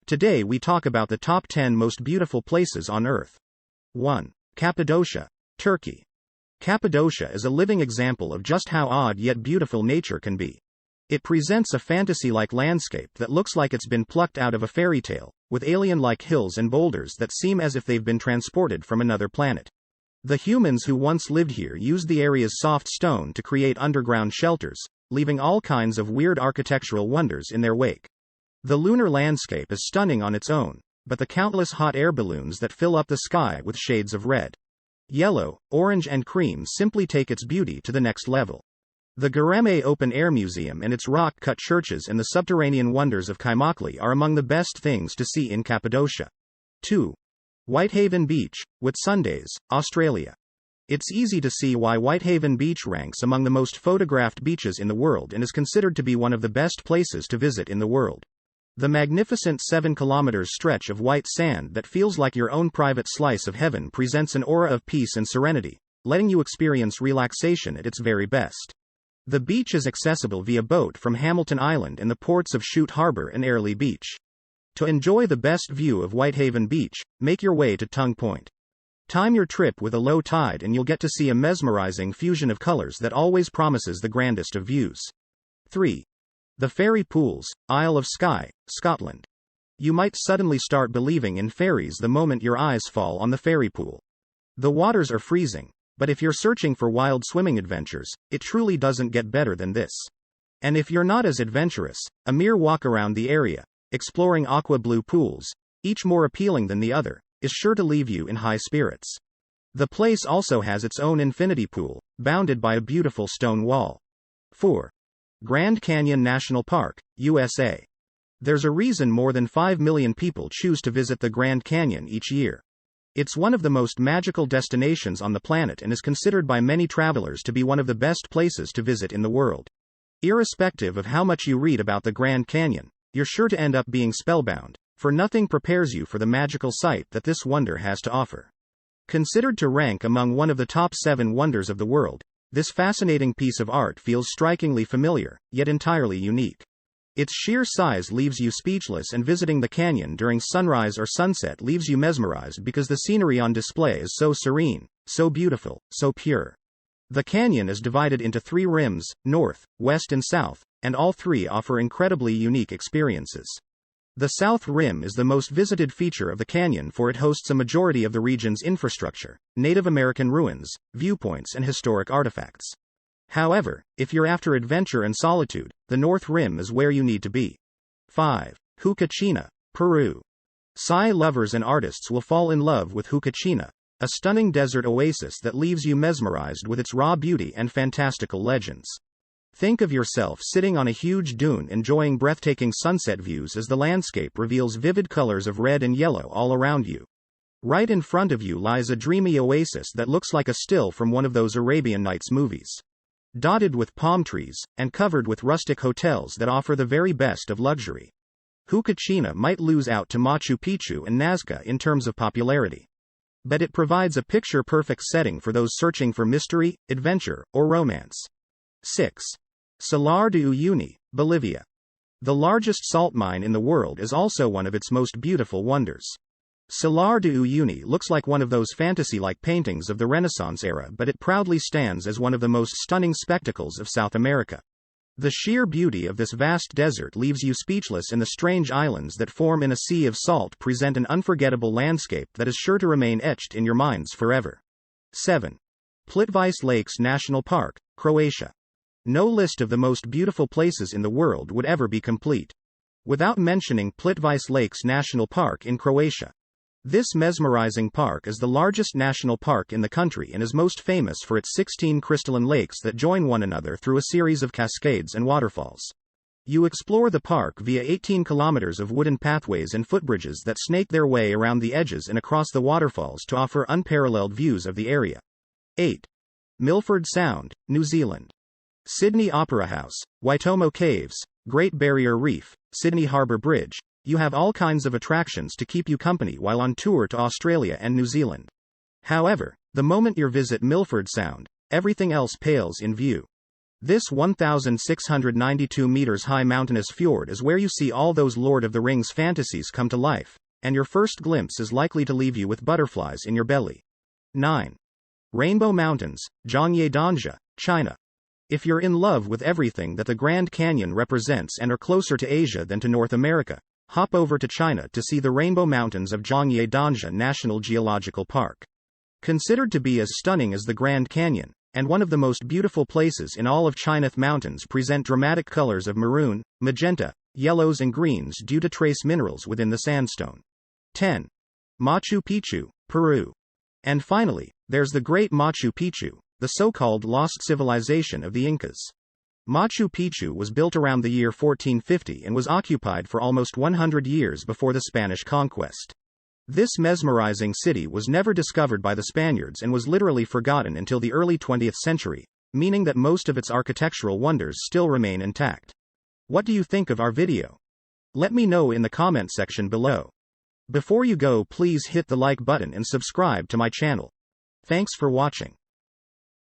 Today we talk about the top 10 most beautiful places on Earth. 1. Cappadocia, Turkey. Cappadocia is a living example of just how odd yet beautiful nature can be. It presents a fantasy-like landscape that looks like it's been plucked out of a fairy tale, with alien-like hills and boulders that seem as if they've been transported from another planet. The humans who once lived here used the area's soft stone to create underground shelters, leaving all kinds of weird architectural wonders in their wake. The lunar landscape is stunning on its own, but the countless hot air balloons that fill up the sky with shades of red, yellow, orange and cream simply take its beauty to the next level. The Göreme Open Air Museum and its rock-cut churches and the subterranean wonders of Kaymakli are among the best things to see in Cappadocia. 2. Whitehaven Beach, Whitsundays, Australia. It's easy to see why Whitehaven Beach ranks among the most photographed beaches in the world and is considered to be one of the best places to visit in the world. The magnificent 7-kilometer stretch of white sand that feels like your own private slice of heaven presents an aura of peace and serenity, letting you experience relaxation at its very best. The beach is accessible via boat from Hamilton Island and the ports of Chute Harbour and Airlie Beach. To enjoy the best view of Whitehaven Beach, make your way to Tongue Point. Time your trip with a low tide and you'll get to see a mesmerizing fusion of colors that always promises the grandest of views. 3. The Fairy Pools, Isle of Skye, Scotland. You might suddenly start believing in fairies the moment your eyes fall on the fairy pool. The waters are freezing, but if you're searching for wild swimming adventures, it truly doesn't get better than this. And if you're not as adventurous, a mere walk around the area, exploring aqua blue pools, each more appealing than the other, is sure to leave you in high spirits. The place also has its own infinity pool, bounded by a beautiful stone wall. 4. Grand Canyon National Park, USA. There's a reason more than 5 million people choose to visit the Grand Canyon each year. It's one of the most magical destinations on the planet and is considered by many travelers to be one of the best places to visit in the world. Irrespective of how much you read about the Grand Canyon, you're sure to end up being spellbound, for nothing prepares you for the magical sight that this wonder has to offer. Considered to rank among one of the top 7 wonders of the world, this fascinating piece of art feels strikingly familiar, yet entirely unique. Its sheer size leaves you speechless, and visiting the canyon during sunrise or sunset leaves you mesmerized because the scenery on display is so serene, so beautiful, so pure. The canyon is divided into 3 rims, north, west and south, and all 3 offer incredibly unique experiences. The South Rim is the most visited feature of the canyon, for it hosts a majority of the region's infrastructure, Native American ruins, viewpoints and historic artifacts. However, if you're after adventure and solitude, the North Rim is where you need to be. 5. Huacachina, Peru. Sci lovers and artists will fall in love with Huacachina, a stunning desert oasis that leaves you mesmerized with its raw beauty and fantastical legends. Think of yourself sitting on a huge dune enjoying breathtaking sunset views as the landscape reveals vivid colors of red and yellow all around you. Right in front of you lies a dreamy oasis that looks like a still from one of those Arabian Nights movies. Dotted with palm trees, and covered with rustic hotels that offer the very best of luxury. Huacachina might lose out to Machu Picchu and Nazca in terms of popularity. But it provides a picture-perfect setting for those searching for mystery, adventure, or romance. 6. Salar de Uyuni, Bolivia. The largest salt mine in the world is also one of its most beautiful wonders. Salar de Uyuni looks like one of those fantasy-like paintings of the Renaissance era, but it proudly stands as one of the most stunning spectacles of South America. The sheer beauty of this vast desert leaves you speechless, and the strange islands that form in a sea of salt present an unforgettable landscape that is sure to remain etched in your minds forever. 7. Plitvice Lakes National Park, Croatia. No list of the most beautiful places in the world would ever be complete without mentioning Plitvice Lakes National Park in Croatia. This mesmerizing park is the largest national park in the country and is most famous for its 16 crystalline lakes that join one another through a series of cascades and waterfalls. You explore the park via 18 kilometers of wooden pathways and footbridges that snake their way around the edges and across the waterfalls to offer unparalleled views of the area. 8. Milford Sound, New Zealand. Sydney Opera House, Waitomo Caves, Great Barrier Reef, Sydney Harbour Bridge. You have all kinds of attractions to keep you company while on tour to Australia and New Zealand. However, the moment you visit Milford Sound, everything else pales in view. This 1,692 meters high mountainous fjord is where you see all those Lord of the Rings fantasies come to life, and your first glimpse is likely to leave you with butterflies in your belly. 9. Rainbow Mountains, Zhangye-Danxia, China. If you're in love with everything that the Grand Canyon represents and are closer to Asia than to North America, hop over to China to see the Rainbow Mountains of Zhangye-Danxia National Geological Park. Considered to be as stunning as the Grand Canyon, and one of the most beautiful places in all of China, the mountains present dramatic colors of maroon, magenta, yellows and greens due to trace minerals within the sandstone. 10. Machu Picchu, Peru. And finally, there's the great Machu Picchu, the so-called lost civilization of the Incas. Machu Picchu was built around the year 1450 and was occupied for almost 100 years before the Spanish conquest. This mesmerizing city was never discovered by the Spaniards and was literally forgotten until the early 20th century, meaning that most of its architectural wonders still remain intact. What do you think of our video? Let me know in the comment section below. Before you go, please hit the like button and subscribe to my channel. Thanks for watching.